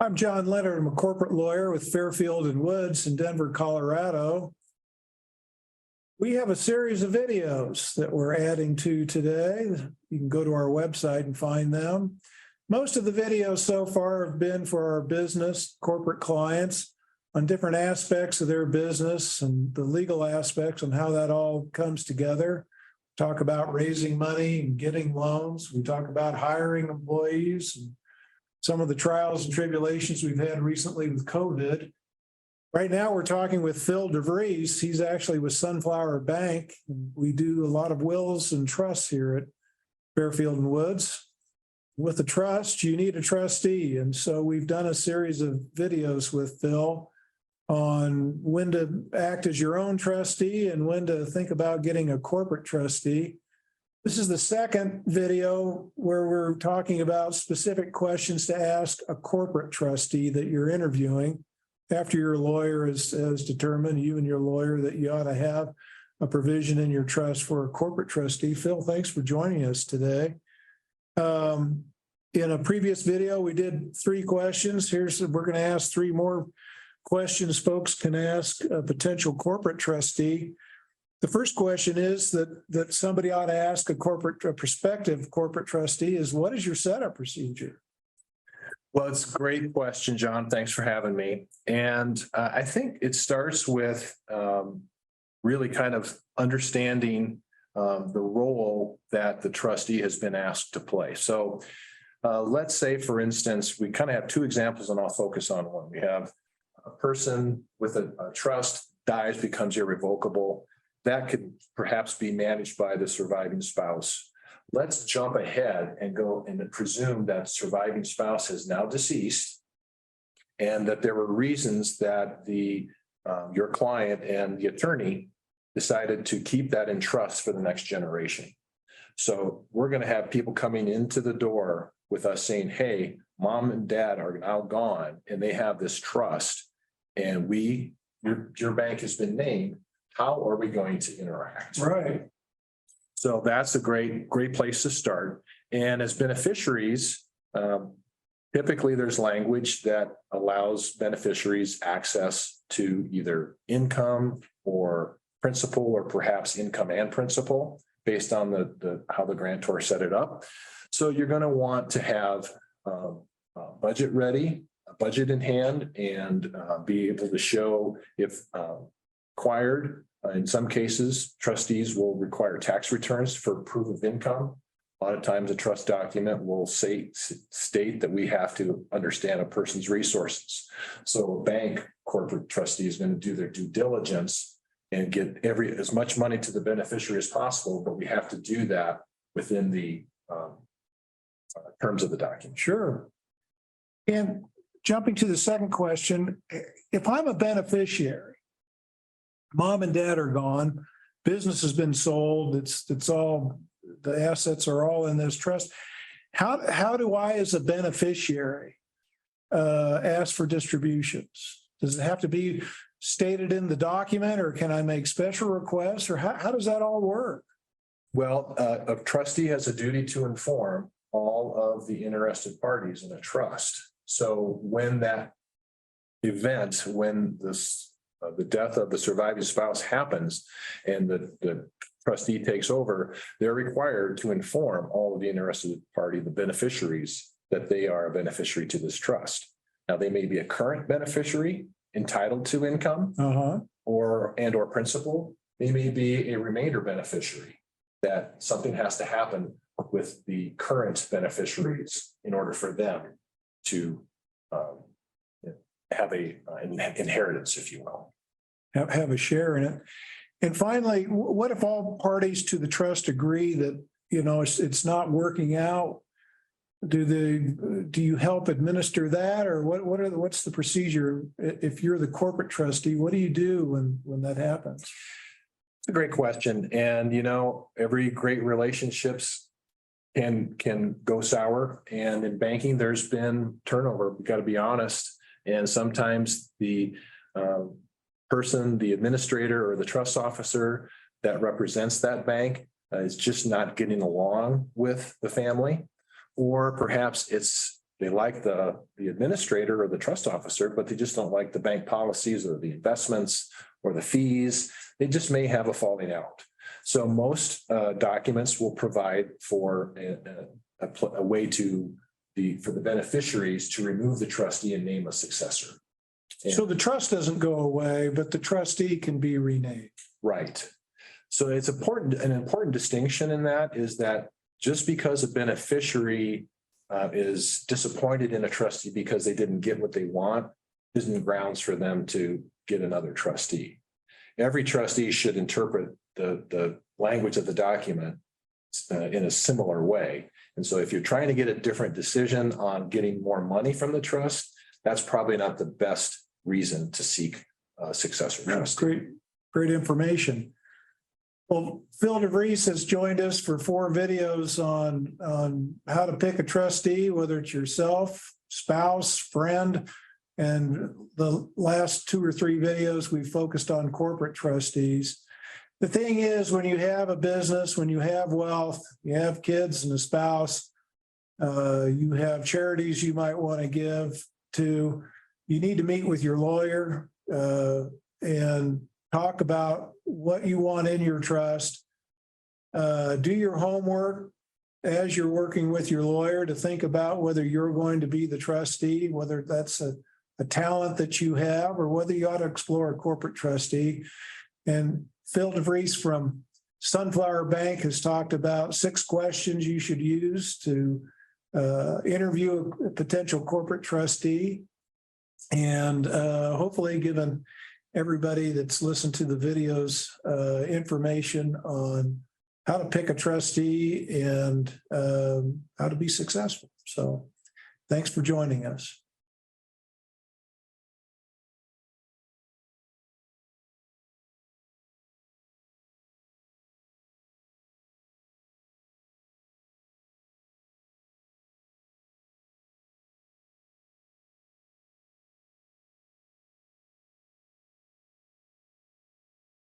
I'm John Leonard. I'm a corporate lawyer with Fairfield and Woods in Denver, Colorado. We have a series of videos that we're adding to today. You can go to our website and find them. Most of the videos so far have been for our business, corporate clients on different aspects of their business and the legal aspects and how that all comes together. Talk about raising money and getting loans. We talk about hiring employees and some of the trials and tribulations we've had recently with COVID. Right now, we're talking with Phil DeVries. He's actually with Sunflower Bank. We do a lot of wills and trusts here at Fairfield and Woods. With a trust, you need a trustee. And so we've done a series of videos with Phil on when to act as your own trustee and when to think about getting a corporate trustee. This is the second video where we're talking about specific questions to ask a corporate trustee that you're interviewing after your lawyer has determined, you and your lawyer, that you ought to have a provision in your trust for a corporate trustee. Phil, thanks for joining us today. In a previous video, we did 3 questions. We're going to ask 3 more questions folks can ask a potential corporate trustee. The first question is that somebody ought to ask a prospective corporate trustee is, what is your setup procedure? Well, it's a great question, John. Thanks for having me. And I think it starts with really kind of understanding the role that the trustee has been asked to play. So let's say, for instance, we kind of have 2 examples, and I'll focus on one. We have a person with a trust dies, becomes irrevocable. That could perhaps be managed by the surviving spouse. Let's jump ahead and go and presume that surviving spouse is now deceased and that there were reasons that your client and the attorney decided to keep that in trust for the next generation. So we're going to have people coming into the door with us saying, hey, mom and dad are now gone and they have this trust and your bank has been named. How are we going to interact? Right. So that's a great place to start. And as beneficiaries, typically there's language that allows beneficiaries access to either income or principal, or perhaps income and principal based on how the grantor set it up. So you're going to want to have a budget ready, a budget in hand, and be able to show if required. In some cases, trustees will require tax returns for proof of income. A lot of times a trust document will state that we have to understand a person's resources. So a bank corporate trustee is going to do their due diligence and get as much money to the beneficiary as possible, but we have to do that within the terms of the document. Sure. And jumping to the second question, if I'm a beneficiary, mom and dad are gone, business has been sold, it's all, the assets are all in this trust. How do I, as a beneficiary, ask for distributions? Does it have to be stated in the document, or can I make special requests, or how does that all work? Well, a trustee has a duty to inform all of the interested parties in a trust. So when that event, when the death of the surviving spouse happens and the trustee takes over, they're required to inform all of the interested party, the beneficiaries, that they are a beneficiary to this trust. Now, they may be a current beneficiary entitled to income or principal. They may be a remainder beneficiary, that something has to happen with the current beneficiaries in order for them to have an inheritance, if you will. Have a share in it. And finally, what if all parties to the trust agree that, it's not working out? Do you help administer that, or what's the procedure? If you're the corporate trustee, what do you do when that happens? It's a great question. And, every great relationships can go sour. And in banking, there's been turnover. We've got to be honest. And sometimes the the administrator or the trust officer that represents that bank is just not getting along with the family, or perhaps it's they like the administrator or the trust officer, but they just don't like the bank policies or the investments or the fees. They just may have a falling out. So most documents will provide for a way for the beneficiaries to remove the trustee and name a successor. So the trust doesn't go away, but the trustee can be renamed. Right. So it's important, an important distinction in that is that just because a beneficiary is disappointed in a trustee because they didn't get what they want, isn't grounds for them to get another trustee. Every trustee should interpret the language of the document in a similar way. And so if you're trying to get a different decision on getting more money from the trust, that's probably not the best reason to seek a successor trustee. Great information. Well, Phil DeVries has joined us for 4 videos on how to pick a trustee, whether it's yourself, spouse, friend. And the last 2 or 3 videos, we focused on corporate trustees. The thing is, when you have a business, when you have wealth, you have kids and a spouse, you have charities you might want to give to, you need to meet with your lawyer and talk about what you want in your trust. Do your homework as you're working with your lawyer to think about whether you're going to be the trustee, whether that's a talent that you have, or whether you ought to explore a corporate trustee. And Phil DeVries from Sunflower Bank has talked about 6 questions you should use to interview a potential corporate trustee. And hopefully given everybody that's listened to the videos information on how to pick a trustee and how to be successful. So thanks for joining us.